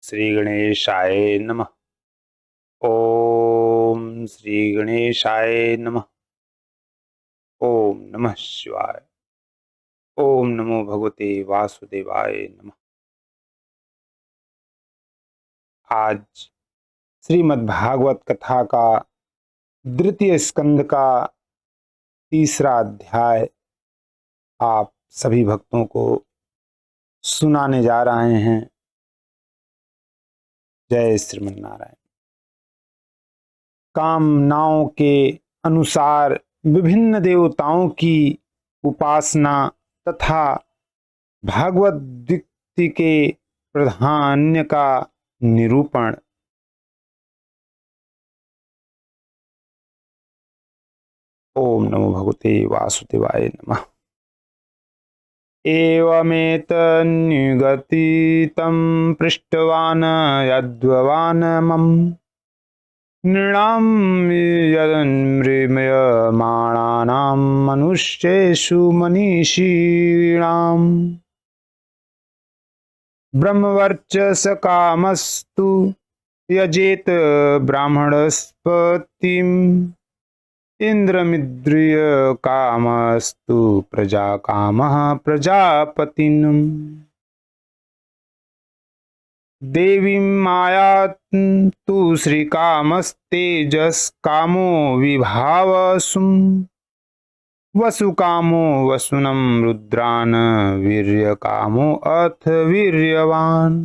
श्री गणेशाय नमः। ओम श्री गणेशाय नमः। ओम नमः शिवाय। ओम नमो भगवते वासुदेवाय नमः। आज श्रीमद् भागवत कथा का द्वितीय स्कंद का तीसरा अध्याय आप सभी भक्तों को सुनाने जा रहे हैं। जय श्रीमन्नारायण। कामनाओं के अनुसार विभिन्न देवताओं की उपासना तथा भागवत द्वितीय के प्राधान्य का निरूपण। ओम नमो भगवते वासुदेवाय नमः। एवमेतन्निगतितं पृष्टवान् यद्भवान् मम नृणां यदन्मृम्यमाणानां मनुष्येषु मनीषीणाम् ब्रह्मवर्चसकामस्तु यजेत ब्राह्मणस्पतिम् इंद्रमिन्द्रिय कामस्तु प्रजा कामः प्रजापतिम् देवीं मायातु श्रीकामस्तेजस् कामो विभावसुम् वसुकामो वसुनं रुद्रान् वीर्यकामो अथ वीर्यवान्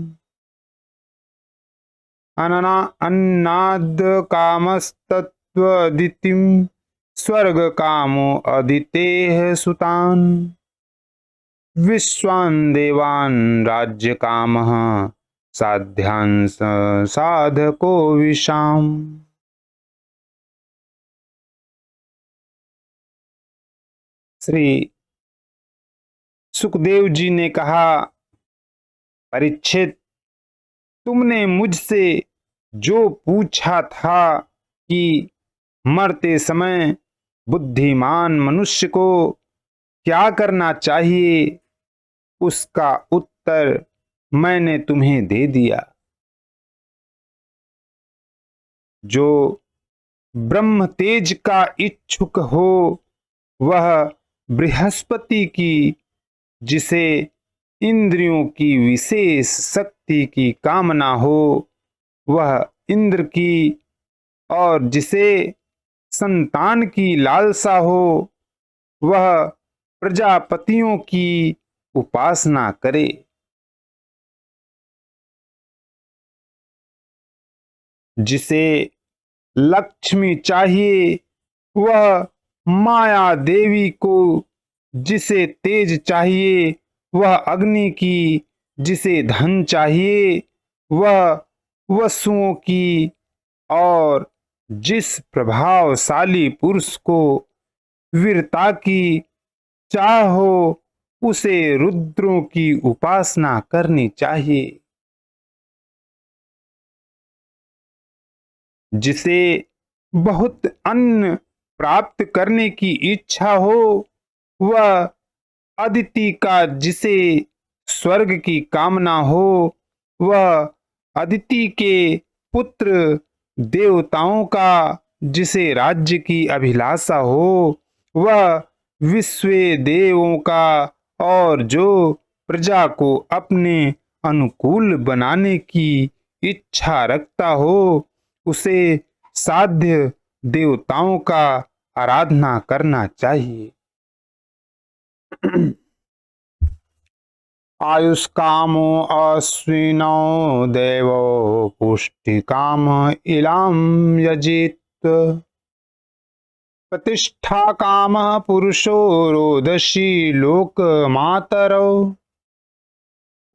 अन्नाद कामस्तत्त्वदितिं स्वर्ग कामो अदितेः सुतान् विश्वान् देवान् राज्य कामः साध्यांस साधको विशाम। श्री सुखदेव जी ने कहा, परीक्षित, तुमने मुझसे जो पूछा था कि मरते समय बुद्धिमान मनुष्य को क्या करना चाहिए, उसका उत्तर मैंने तुम्हें दे दिया। जो ब्रह्म तेज का इच्छुक हो वह बृहस्पति की, जिसे इंद्रियों की विशेष शक्ति की कामना हो वह इंद्र की, और जिसे संतान की लालसा हो वह प्रजापतियों की उपासना करे। जिसे लक्ष्मी चाहिए वह माया देवी को, जिसे तेज चाहिए वह अग्नि की, जिसे धन चाहिए वह वसुओं की, और जिस प्रभावशाली पुरुष को वीरता की चाह हो उसे रुद्रों की उपासना करनी चाहिए। जिसे बहुत अन्न प्राप्त करने की इच्छा हो वह अदिति का, जिसे स्वर्ग की कामना हो वह अदिति के पुत्र देवताओं का, जिसे राज्य की अभिलाषा हो वह विश्व देवों का, और जो प्रजा को अपने अनुकूल बनाने की इच्छा रखता हो उसे साध्य देवताओं का आराधना करना चाहिए। आयुष कामो अश्विनो देवो पुष्टि काम इलाम यजित प्रतिष्ठा काम पुरुषो रोदसी लोक मातरो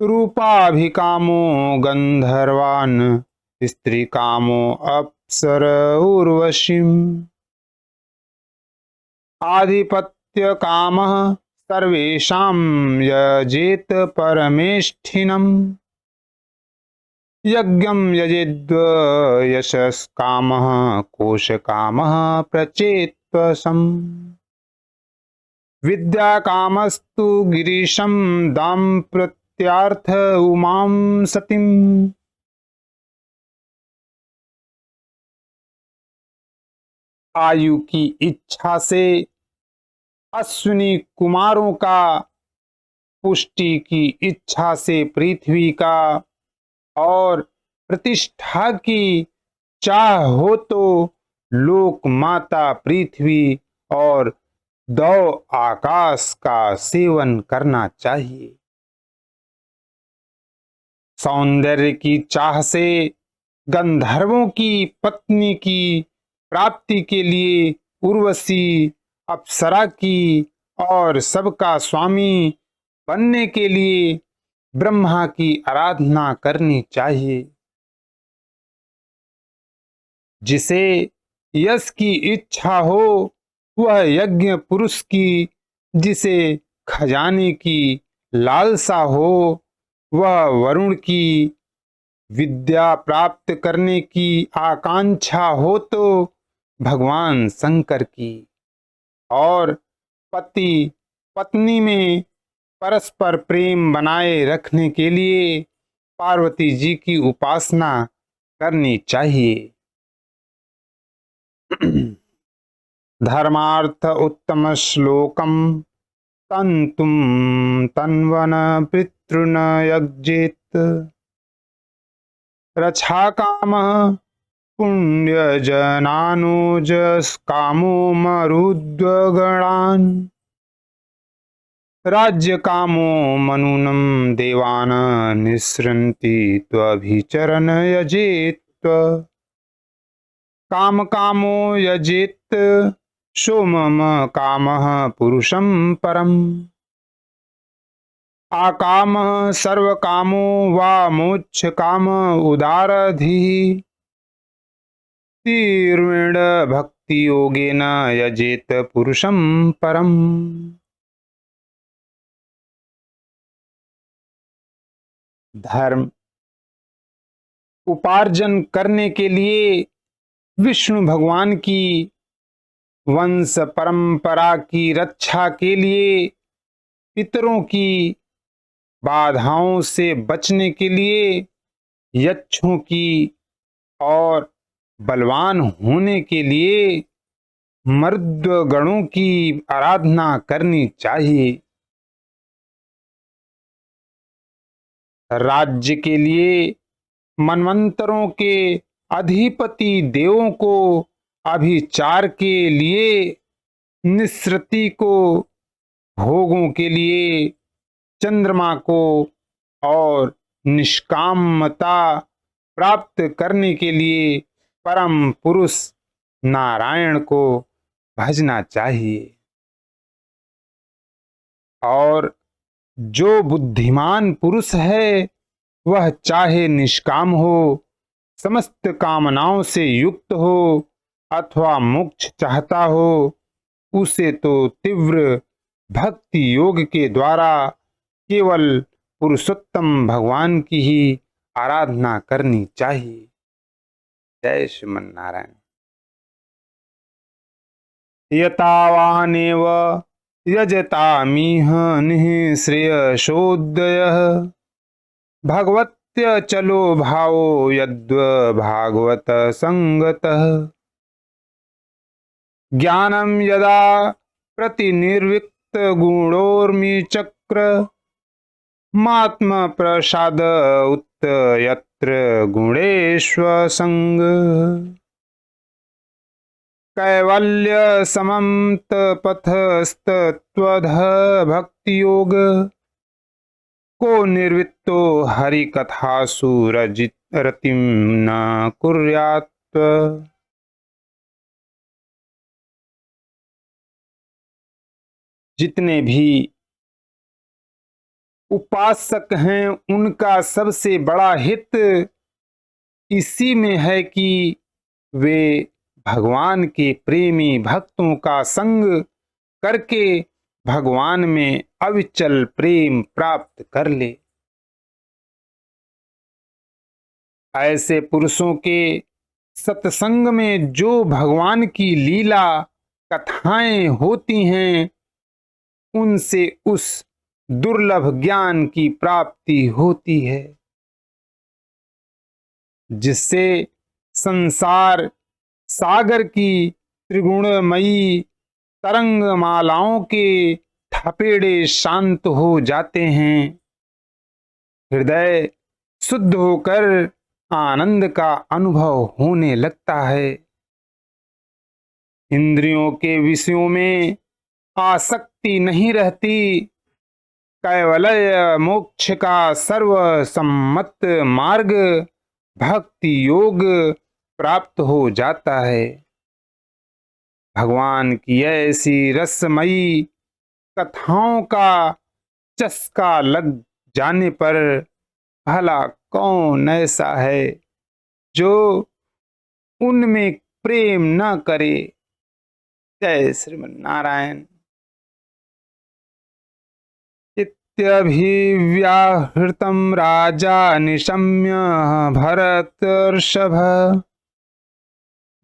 रूपाभिकामो गंधर्वान् स्त्री कामो अप्सर उर्वशीम् आधिपत्य कामः सर्वेषां यजेत परमेष्ठिनम् यज्ञं यजेद् यशस्कामः कोशकामः प्रचेत्वसम् विद्याकामस्तु गिरीशं दाम्पत्यार्थ उमां सतीम् आयु की इच्छा से अश्विनी कुमारों का, पुष्टि की इच्छा से पृथ्वी का, और प्रतिष्ठा की चाह हो तो लोक माता पृथ्वी और दौ आकाश का सेवन करना चाहिए। सौंदर्य की चाह से गंधर्वों की पत्नी की प्राप्ति के लिए उर्वशी, अप्सरा की और सबका स्वामी बनने के लिए ब्रह्मा की आराधना करनी चाहिए। जिसे यश की इच्छा हो वह यज्ञ पुरुष की, जिसे खजाने की लालसा हो वह वरुण की, विद्या प्राप्त करने की आकांक्षा हो तो भगवान शंकर की, और पति पत्नी में परस्पर प्रेम बनाए रखने के लिए पार्वती जी की उपासना करनी चाहिए। धर्मार्थ उत्तम श्लोकम तंतुम तन्वन पितृन यज्ञेत रक्षा काम पुण्य जनानुजस कामो मरुद्गणान राज्य कामो मनुनम देवान निसृंति त्वभिचरण यजेत काम कामो यजेत सोमम कामः पुरुषं परम आकाम सर्व कामो वा मोक्ष काम उदारधि तीर्वेण भक्ति योगेन यजेत पुरुषं परम। धर्म उपार्जन करने के लिए विष्णु भगवान की वंश परंपरा की रक्षा के लिए, पितरों की बाधाओं से बचने के लिए, यक्षों की और बलवान होने के लिए मर्द गणों की आराधना करनी चाहिए। राज्य के लिए मनवंतरों के अधिपति देवों को, अभिचार के लिए निसृति को, भोगों के लिए चंद्रमा को और निष्कामता प्राप्त करने के लिए परम पुरुष नारायण को भजना चाहिए। और जो बुद्धिमान पुरुष है वह चाहे निष्काम हो, समस्त कामनाओं से युक्त हो अथवा मोक्ष चाहता हो, उसे तो तीव्र भक्ति योग के द्वारा केवल पुरुषोत्तम भगवान की ही आराधना करनी चाहिए। जय श्रीमन नारायण। यतावानेव यजतामिह निःश्रेयसोदयः भगवत्यचलो भावो यद्भागवत संगतः ज्ञानं यदा प्रतिनिर्विक्त गुणोर्मि चक्र मात्म प्रसाद उत यत्र गुणेश्व संग कैवल्य समं तपथस्तत्वध भक्ति योग को निर्वित्तो हरि कथासु रतिम न कुर्यात्। जितने भी उपासक हैं उनका सबसे बड़ा हित इसी में है कि वे भगवान के प्रेमी भक्तों का संग करके भगवान में अविचल प्रेम प्राप्त कर ले। ऐसे पुरुषों के सत्संग में जो भगवान की लीला कथाएं होती हैं उनसे उस दुर्लभ ज्ञान की प्राप्ति होती है, जिससे संसार सागर की त्रिगुणमयी तरंग मालाओं के थपेड़े शांत हो जाते हैं। हृदय शुद्ध होकर आनंद का अनुभव होने लगता है। इंद्रियों के विषयों में आसक्ति नहीं रहती। कैवल्य मोक्ष का सर्वसम्मत मार्ग भक्ति योग प्राप्त हो जाता है। भगवान की ऐसी रसमयी कथाओं का चस्का लग जाने पर भला कौन ऐसा है जो उनमें प्रेम न करे। जय श्रीमन नारायण। इत्यभिव्याहृतं राजा निशम्य भरतर्षभ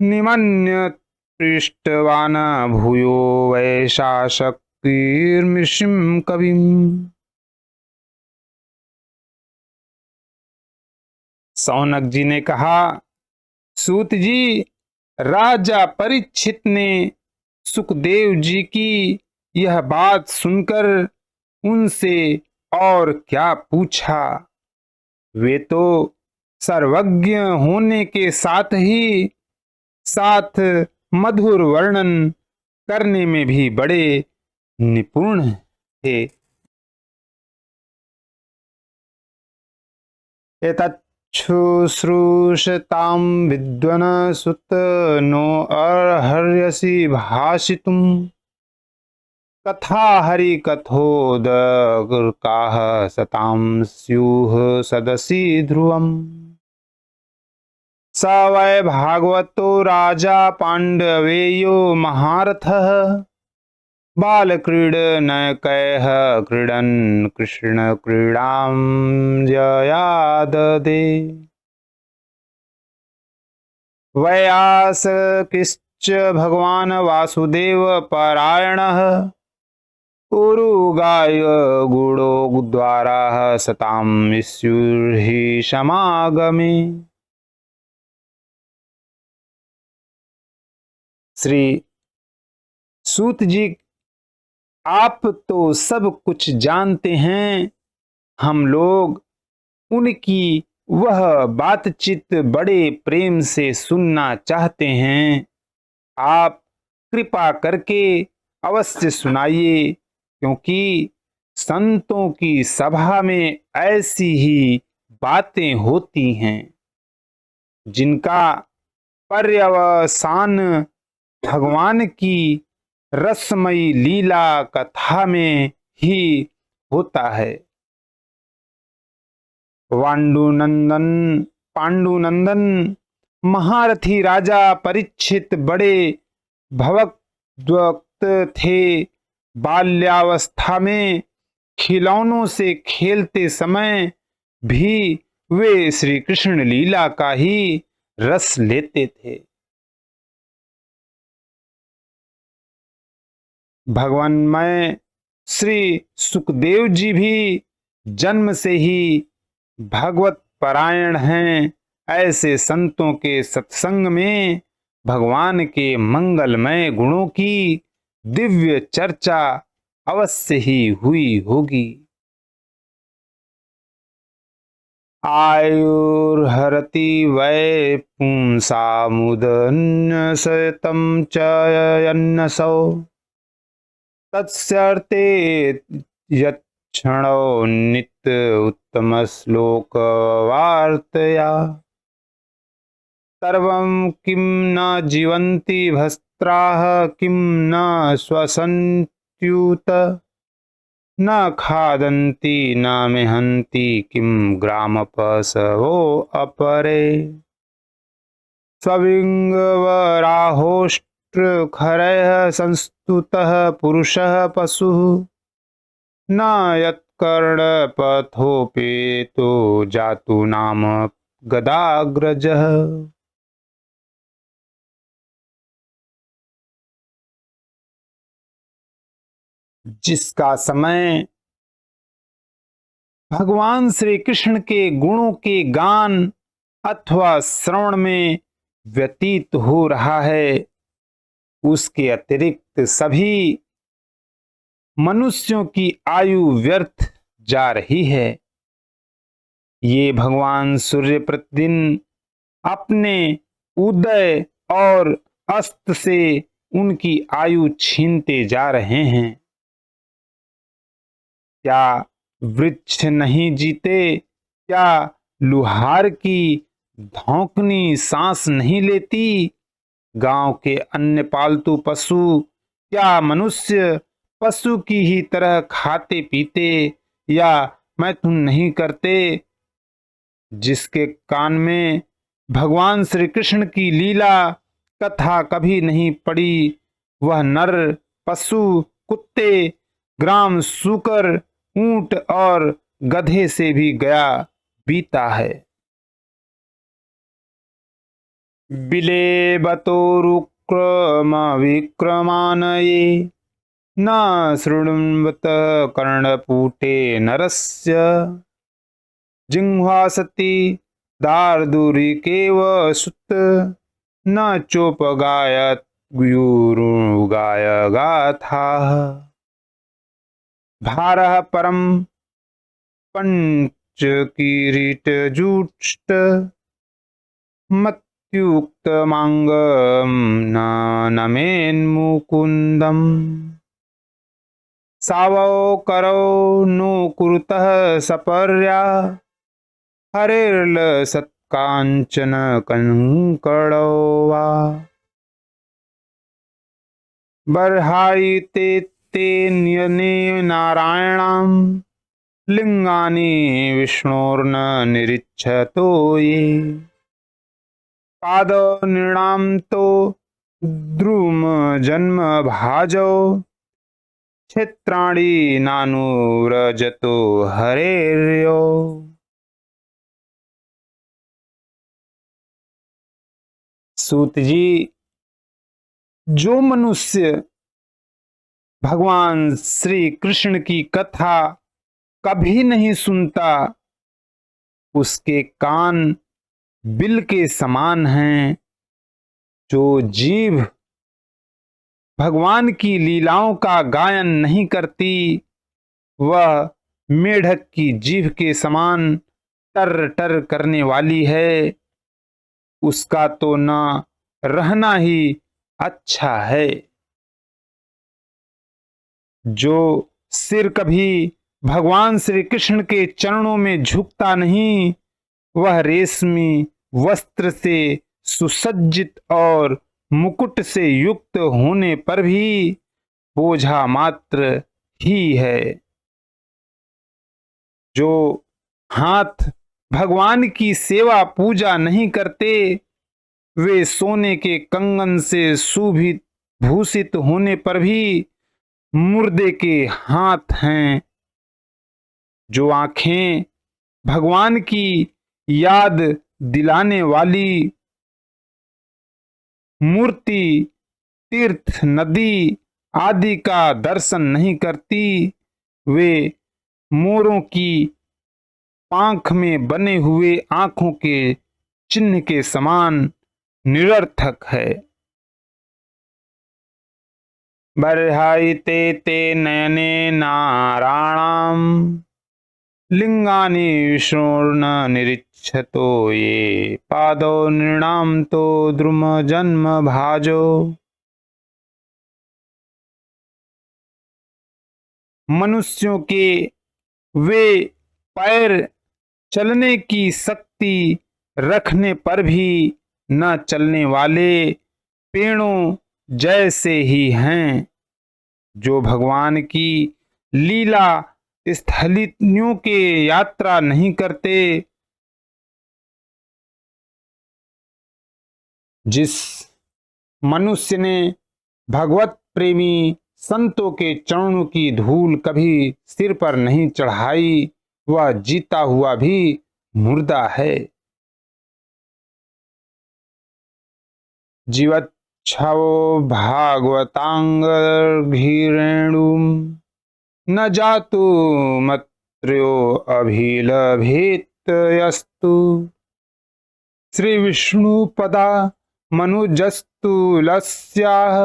निमन्य पृष्टवान् भूयो वैशा शक्तिर्मिषिं कविम्। सौनक जी ने कहा, सूत जी, राजा परीक्षित ने सुखदेव जी की यह बात सुनकर उनसे और क्या पूछा। वे तो सर्वज्ञ होने के साथ मधुर वर्णन करने में भी बड़े निपुण थे। एतच्छुश्रूषतां विद्वन् सुत नो अर्हर्यसि भाषितुम् कथा हरि कथोदकाः सतां स्युः सदसि ध्रुवम्। स वै भागवतो राजा पाण्डवेयो महारथः बालक्रीडनकैः क्रीडन् कृष्णक्रीडां जयाददे। वैयासकिश्च भगवान् वासुदेव परायणः उरुगाय गुणो द्वारा सतां स्युर्हि समागमे। श्री सूत जी, आप तो सब कुछ जानते हैं। हम लोग उनकी वह बातचीत बड़े प्रेम से सुनना चाहते हैं। आप कृपा करके अवश्य सुनाइए, क्योंकि संतों की सभा में ऐसी ही बातें होती हैं जिनका पर्यवसान भगवान की रसमयी लीला कथा में ही होता है। पांडुनंदन महारथी राजा परीक्षित बड़े भवद्भक्त थे। बाल्यावस्था में खिलौनों से खेलते समय भी वे श्री कृष्ण लीला का ही रस लेते थे। भगवानमय श्री सुखदेव जी भी जन्म से ही भगवत परायण हैं। ऐसे संतों के सत्संग में भगवान के मंगलमय गुणों की दिव्य चर्चा अवश्य ही हुई होगी। आयुर्हरति वै पुंसामुदन्यसतं च यन्नसौ तत्स्यर्थे यत्क्षणो नित्य उत्तमश्लोकवार्तया सर्वं किं न जीवन्ति भस्त्राः किं न श्वसन्त्युत न खादन्ति न मिहन्ति किं ग्रामपशवो अपरे स्वविंगवराहोष्ट्रखरैः संस्तुतः पुरुषः पशुः न यत्कर्णपथोपेतो जातु नाम गदाग्रजः। जिसका समय भगवान श्री कृष्ण के गुणों के गान अथवा श्रवण में व्यतीत हो रहा है, उसके अतिरिक्त सभी मनुष्यों की आयु व्यर्थ जा रही है। ये भगवान सूर्य प्रतिदिन अपने उदय और अस्त से उनकी आयु छीनते जा रहे हैं। क्या वृक्ष नहीं जीते? क्या लुहार की धौंकनी सांस नहीं लेती? गांव के अन्य पालतू पशु क्या मनुष्य पशु की ही तरह खाते पीते या मैथुन नहीं करते? जिसके कान में भगवान श्री कृष्ण की लीला कथा कभी नहीं पड़ी, वह नर पशु कुत्ते ग्राम सूकर ऊंट और गधे से भी गया बीता है। बिलेबतो रुक्रम विक्रमानये न शृण्वत कर्णपूटे नरस्य जिह्वासति दार्दुरिकेव सुत न चोपगायत गुरुगाय गाथाः भारः परम पंचकिरीटजुष्ट मत्युक्तमांगं न नमेन्मुकुन्दम् सावौ करौ नो कुरुतः सपर्या हरेर्लसत्काञ्चन कंकणो वा बर्हायिते ते नियने नारायणां लिंगानि विष्णोर्न निरीक्षतो ये पादौ नृणां तो द्रुम जन्म भाजौ क्षेत्राणि नानुव्रजतो हरेर्यो। सूत जी, जो मनुष्य भगवान श्री कृष्ण की कथा कभी नहीं सुनता, उसके कान बिल के समान हैं। जो जीभ भगवान की लीलाओं का गायन नहीं करती, वह मेढक की जीभ के समान टर टर करने वाली है। उसका तो ना रहना ही अच्छा है। जो सिर कभी भगवान श्री कृष्ण के चरणों में झुकता नहीं, वह रेशमी वस्त्र से सुसज्जित और मुकुट से युक्त होने पर भी बोझा मात्र ही है। जो हाथ भगवान की सेवा पूजा नहीं करते, वे सोने के कंगन से शोभित भूषित होने पर भी मुर्दे के हाथ हैं। जो आंखें भगवान की याद दिलाने वाली मूर्ति, तीर्थ, नदी आदि का दर्शन नहीं करती, वे मोरों की पांख में बने हुए आंखों के चिन्ह के समान निरर्थक है। बर्हायिते ते नयने नाराणां लिंगानि विष्णोर्न निरीक्षतो ये पादौ नृणां तो द्रुम जन्म भाजो। मनुष्यों के वे पैर चलने की शक्ति रखने पर भी न चलने वाले पेड़ों जैसे ही हैं। जो भगवान की लीला स्थलियों के यात्रा नहीं करते, जिस मनुष्य ने भगवत प्रेमी संतों के चरणों की धूल कभी सिर पर नहीं चढ़ाई, वह जीता हुआ भी मुर्दा है। जीवच्छवो भागवतांगर्भिरेणुं न जातु मत्र्यो अभिलभेत यस्तु श्री विष्णु पदा मनुजस्त स्थूलस्याः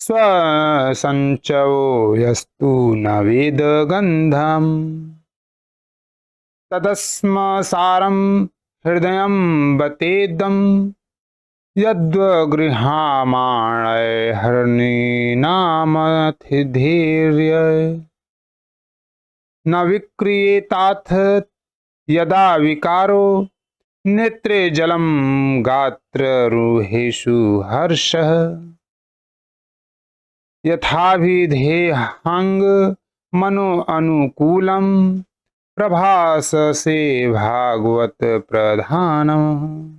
स्वसञ्चयो यस्तु न वेद गन्धम् तदस्मसारं हृदयं बतेदं यद्वगृह्यमाणैर्हरिणामधिधीर्य न विक्रियेताथ यदा विकारो नेत्रे जलं गात्ररूहेषु हर्षः यथाभिधेहांग मनो अनुकूलम प्रभास से भागवत प्रधानम्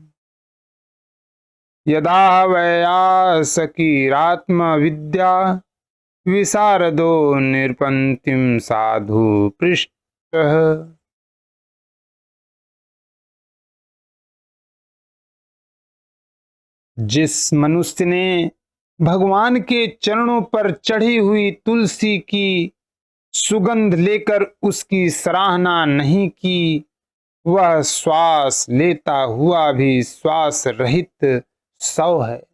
यदा वैयासकीरात्म विद्या विशारदो निरपन्तिम साधु पृष्ठः जिस मनुष्य ने भगवान के चरणों पर चढ़ी हुई तुलसी की सुगंध लेकर उसकी सराहना नहीं की वह श्वास लेता हुआ भी श्वास रहित शव है।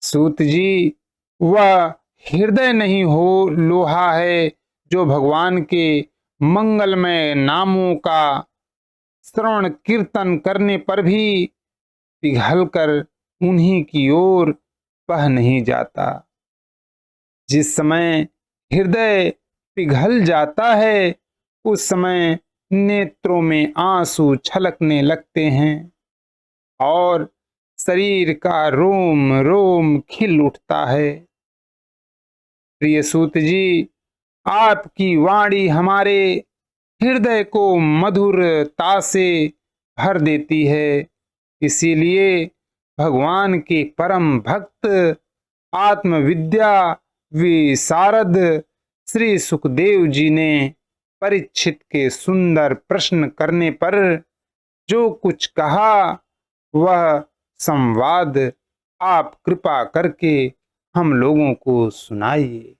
सूत जी, वह हृदय नहीं हो लोहा है जो भगवान के मंगलमय नामों का श्रवण कीर्तन करने पर भी पिघलकर उन्हीं की ओर बह नहीं जाता। जिस समय हृदय पिघल जाता है उस समय नेत्रों में आंसू छलकने लगते हैं और शरीर का रोम रोम खिल उठता है। प्रिय सूत जी, आपकी वाणी हमारे हृदय को मधुरता से भर देती है। इसीलिए भगवान के परम भक्त आत्मविद्या विशारद श्री सुखदेव जी ने परीक्षित के सुंदर प्रश्न करने पर जो कुछ कहा वह संवाद आप कृपा करके हम लोगों को सुनाइए।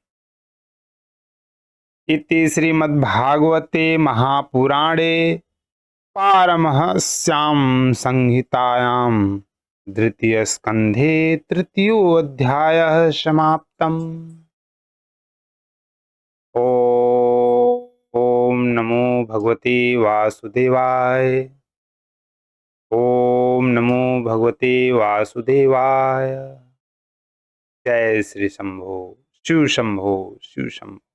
इति श्रीमद्भागवते महापुराणे पारमहंस्यां संहितायां द्वितीय स्कंधे तृतीयो अध्यायः समाप्तम्। ओम नमो भगवते वासुदेवाय। ओम नमो भगवते वासुदेवाय। जय श्री शंभो शिव शंभो शिव शंभो।